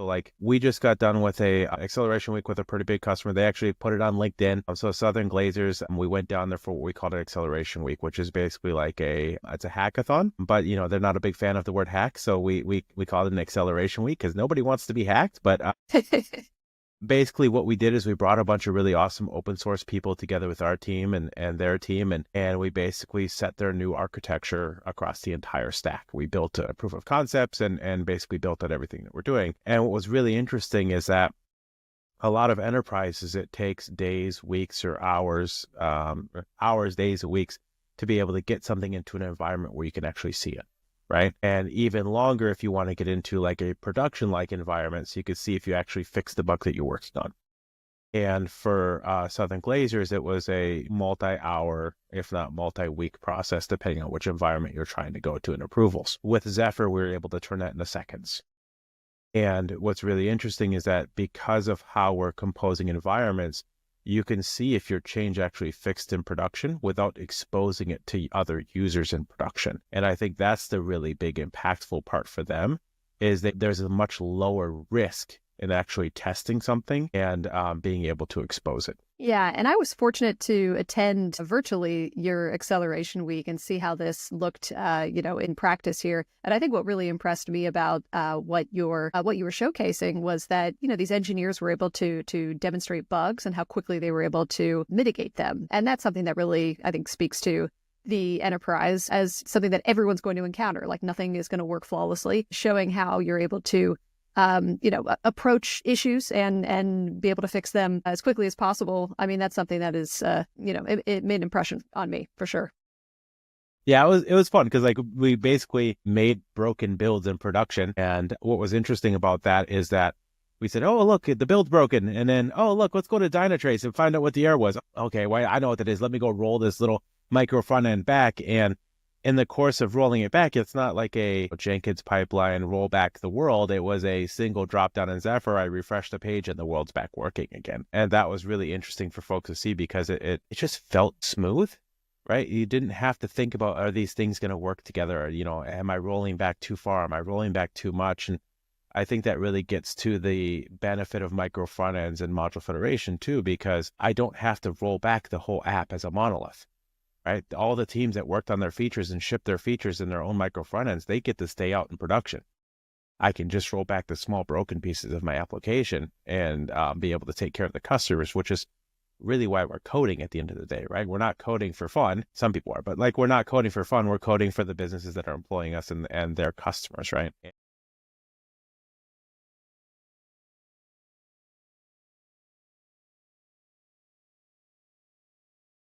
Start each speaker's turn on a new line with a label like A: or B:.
A: So like we just got done with a acceleration week with a pretty big customer. They actually put it on LinkedIn. So Southern Glazers, we went down there for what we called an acceleration week, which is basically like it's a hackathon, but they're not a big fan of the word hack. So we called it an acceleration week because nobody wants to be hacked. But basically what we did is we brought a bunch of really awesome open source people together with our team and their team, and we basically set their new architecture across the entire stack. We built a proof of concepts and basically built out everything that we're doing. And what was really interesting is that a lot of enterprises, it takes days, weeks, or hours, days, or weeks to be able to get something into an environment where you can actually see it. Right. And even longer if you want to get into like a production-like environment, so you can see if you actually fix the bug that you're working on. And for Southern Glazers, it was a multi-hour, if not multi-week process, depending on which environment you're trying to go to in approvals. With Zephyr, we were able to turn that into seconds. And what's really interesting is that because of how we're composing environments, you can see if your change actually fixed in production without exposing it to other users in production. And I think that's the really big impactful part for them, is that there's a much lower risk in actually testing something and being able to expose it.
B: Yeah, and I was fortunate to attend virtually your acceleration week and see how this looked, in practice here. And I think what really impressed me about what you were showcasing was that these engineers were able to demonstrate bugs and how quickly they were able to mitigate them. And that's something that really, I think, speaks to the enterprise as something that everyone's going to encounter. Like nothing is going to work flawlessly, showing how you're able to approach issues and be able to fix them as quickly as possible. I mean, that's something that is, it made an impression on me for sure.
A: Yeah, it was fun because like we basically made broken builds in production. And what was interesting about that is that we said, oh, look, the build's broken. And then, oh, look, let's go to Dynatrace and find out what the error was. Okay, well, I know what that is. Let me go roll this little micro front end back. And in the course of rolling it back, it's not like a Jenkins pipeline roll back the world. It was a single drop down in Zephyr. I refreshed the page and the world's back working again. And that was really interesting for folks to see because it just felt smooth, right? You didn't have to think about, are these things going to work together? Or, am I rolling back too far? Am I rolling back too much? And I think that really gets to the benefit of micro front ends and module federation too, because I don't have to roll back the whole app as a monolith. Right? All the teams that worked on their features and shipped their features in their own micro front ends, they get to stay out in production. I can just roll back the small broken pieces of my application and be able to take care of the customers, which is really why we're coding at the end of the day, right? We're not coding for fun. Some people are, but like we're not coding for fun. We're coding for the businesses that are employing us and their customers, right?